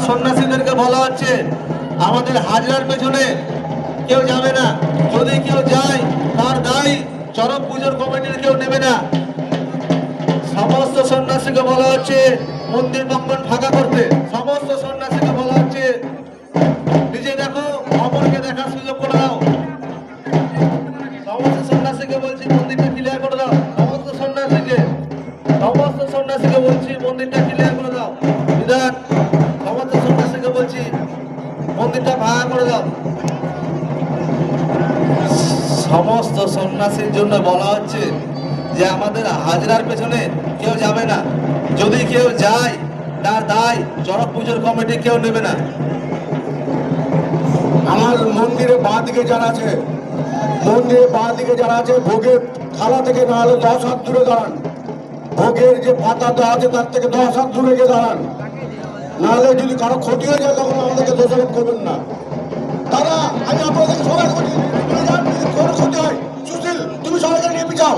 সন্ন্যাসীদেরকে বলা হচ্ছে আমাদের হাজরার পেছনে কেউ যাবে না, যদি কেউ যায় তার দায় চরক পুজোর কমিটির কেউ নেবে না। সমস্ত সন্ন্যাসীকে বলা হচ্ছে মন্দির প্রাঙ্গণ ফাঁকা করতে। সমস্ত সন্ন্যাসীকে বলা হচ্ছে নিজে দেখো অপরকে দেখার সুযোগ করে দাও। সমস্ত সন্ন্যাসীকে বলছি মন্দিরটা ক্লিয়ার করে দাও। সমস্ত সন্ন্যাসীকে বলছি মন্দিরটা ক্লিয়ার করে দাও। বিধান সমস্ত সন্ন্যাসীকে বলছি মন্দিরটা ভাঙা করে দাও। সমস্ত সন্ন্যাসীর জন্য বলা হচ্ছে যে আমাদের হাজরার পেছনে কেউ যাবে না, যদি কেউ যায় তার দায় চড়ক পুজোর কমিটি কেউ নেবে না। আমার মন্দিরে বাঁ দিকে যারা আছে, মন্দিরে বাঁ দিকে যারা আছে ভোগের থালা থেকে না হলে 10 হাত দূরে দাঁড়ান। ভোগের যে পাতা দেওয়া আছে তার থেকে 10 হাত দূরে গিয়ে দাঁড়ান, নাহলে যদি কারো ক্ষতি হয়ে যায় তখন আমাদেরকে দোষারোপ করবেন না। দাদা আমি আপনাদেরকে সবাই বলি, কোনো ক্ষতি হয় সুশীল তুমি সবাইকে নিয়ে পিছাও,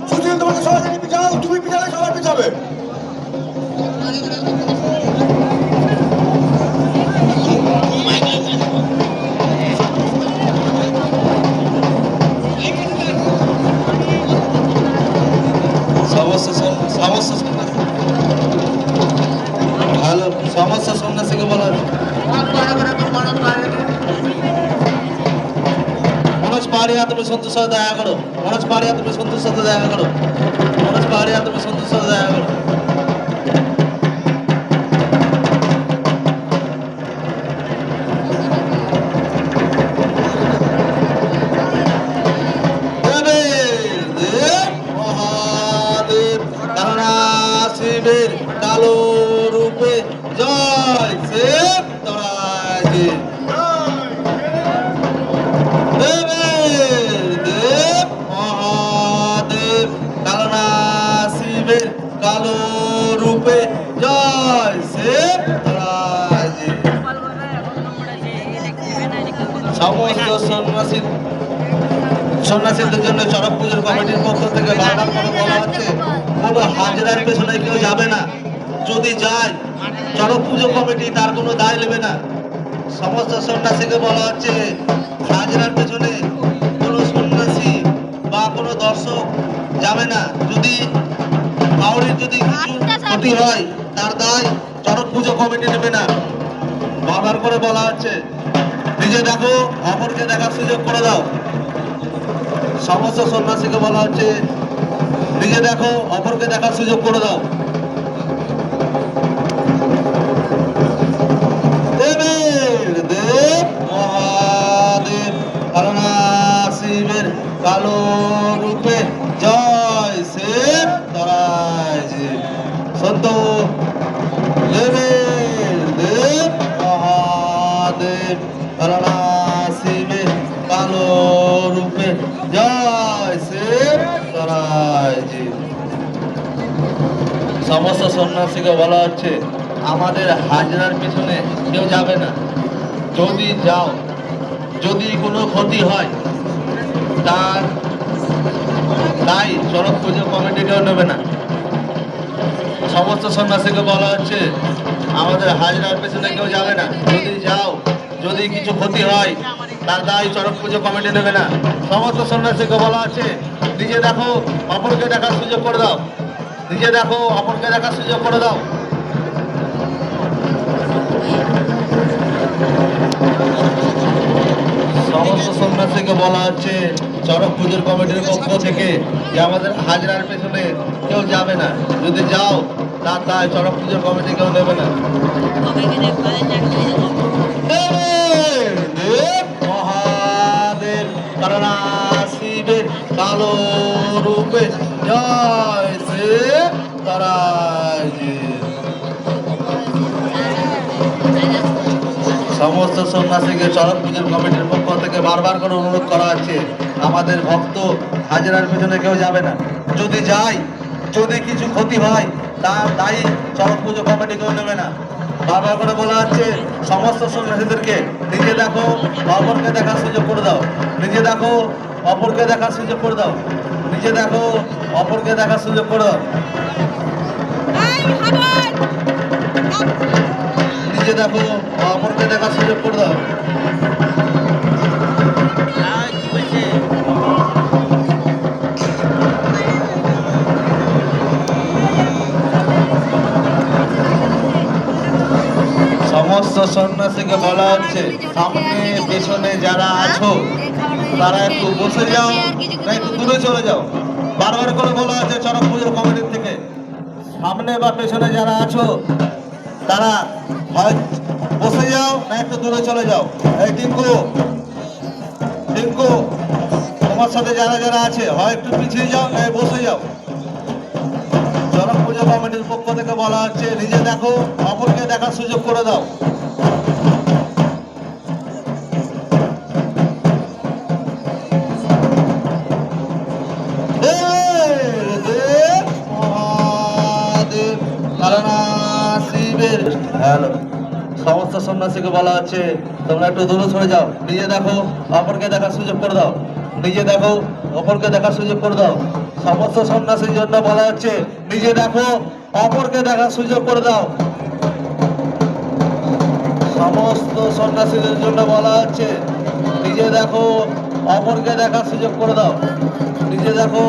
সুশীল তোমাকে সবাইকে নিয়ে পিছাও, তুমি পিছালে সবাই পিছাবে। সমস্ত সন্ন্যাসীকে বলা মনোজ পাহাড়িয়া তুমি সন্তুর সাথে দেখা করো। মনোজ পাহাড়িয়া তুমি সন্তুর সাথে দেখা করো। মনোজ পাহাড়িয়া তুমি সন্তুর সাথে দেখা করো। মহাদেব কারণা শিবের কালো রূপে জয় শিব তরাজি। দেব মহাদেব কারণা শিবের কালো রূপে জয় শিব তরাজি। সমস্ত সন্ন্যাসীদের জন্য চড়ক পুজোর কমিটির পক্ষ থেকে বারবার করে বলা হচ্ছে কোনো হাজরার পেছনে কেউ যাবে না, যদি যায় চড়ক পুজো কমিটি তার কোনো দায় নেবে না। সমস্ত সন্ন্যাসীকে বলা হচ্ছে হাজরার পেছনে কোনো সন্ন্যাসী বা কোনো দর্শক যাবে না, যদি কাউরির যদি কিছু ক্ষতি হয় তার দায় চড়ক পুজো কমিটি নেবে না। বারবার করে বলা হচ্ছে নিজে দেখো অপরকে দেখার সুযোগ করে দাও। সমস্ত সন্ন্যাসীকে বলা হচ্ছে নিজে দেখো অপরকে দেখার সুযোগ করে দাও। দেব মহাদেব কারণা শিবের কালো রূপে জয় শিব তরাজি। সন্ত দেব মহাদেব কারণা শিবের কালো রূপে জয় শিব তরাজি। সমস্ত সন্ন্যাসীকে বলা হচ্ছে আমাদের হাজরার পিছনে কেউ যাবে না, যদি যাও যদি কোনো ক্ষতি হয় তার দায় চড়ক পুজো কমিটি কেউ নেবে না। সমস্ত সন্ন্যাসীকে বলা হচ্ছে আমাদের হাজরার পেছনে কেউ যাবে না, যদি যাও যদি কিছু ক্ষতি হয় তার দায় চড়ক পুজো কমিটি নেবে না। সমস্ত সন্ন্যাসীকে বলা হচ্ছে নিজে দেখো অপরকে দেখার সুযোগ করে দাও। নিজে দেখো অপরকে দেখার সুযোগ করে দাও। সমস্ত সন্ন্যাসীকে বলা হচ্ছে চড়ক পুজোর কমিটির পক্ষ থেকে যে আমাদের হাজরার পেছনে কেউ যাবে না, যদি যাও তার দায় চড়ক পুজোর কমিটি কেউ নেবে না। মহাদেব কারণা শিবের কালো রূপে জয় শিব তরাজি। সমস্ত সন্ন্যাসীকে চড়ক পুজোর কমিটির পক্ষ থেকে বারবার করে অনুরোধ করা হচ্ছে আমাদের ভক্ত হাজরার পেছনে কেউ যাবে না, যদি যায় যদি কিছু ক্ষতি হয় তার দায়ী চড়ক পুজো কমিটি কেউ নেবে না। বারবার করে বলা হচ্ছে সমস্ত সন্ন্যাসীদেরকে নিজে দেখো অপরকে দেখার সুযোগ করে দাও। নিজে দেখো অপরকে দেখার সুযোগ করে দাও। নিজে দেখো অপরকে দেখার সুযোগ করে দাও। নিজে দেখো অপরকে দেখার সুযোগ করে দাও। সমস্ত সন্ন্যাসীকে বলা হচ্ছে সামনে পেছনে যারা আছো তারা একটু বসে যাও, না একটু দূরে চলে যাও। বারবার করে বলা হচ্ছে চড়ক পুজোর কমিটির থেকে, সামনে বা পেছনে যারা আছো তারা হয় বসে যাও না একটু দূরে চলে যাও। এই টিঙ্কু, টিঙ্কু, তোমার সাথে যারা যারা আছে হয় একটু পিছিয়ে যাও না বসে যাও। চড়ক পুজো কমিটির পক্ষ থেকে বলা হচ্ছে নিজে দেখো, অপরকে দেখার সুযোগ করে দাও। হ্যালো, সমস্ত সন্ন্যাসীকে বলা হচ্ছে তোমরা একটু দূরে সরে যাও। নিজে দেখো, অপরকে দেখার সুযোগ করে দাও। নিজে দেখো, অপরকে দেখার সুযোগ করে দাও। সমস্ত সন্ন্যাসীর জন্য বলা হচ্ছে নিজে দেখো, অপরকে দেখার সুযোগ করে দাও। সমস্ত সন্ন্যাসীদের জন্য বলা হচ্ছে নিজে দেখো, অপরকে দেখার সুযোগ করে দাও। নিজে দেখো।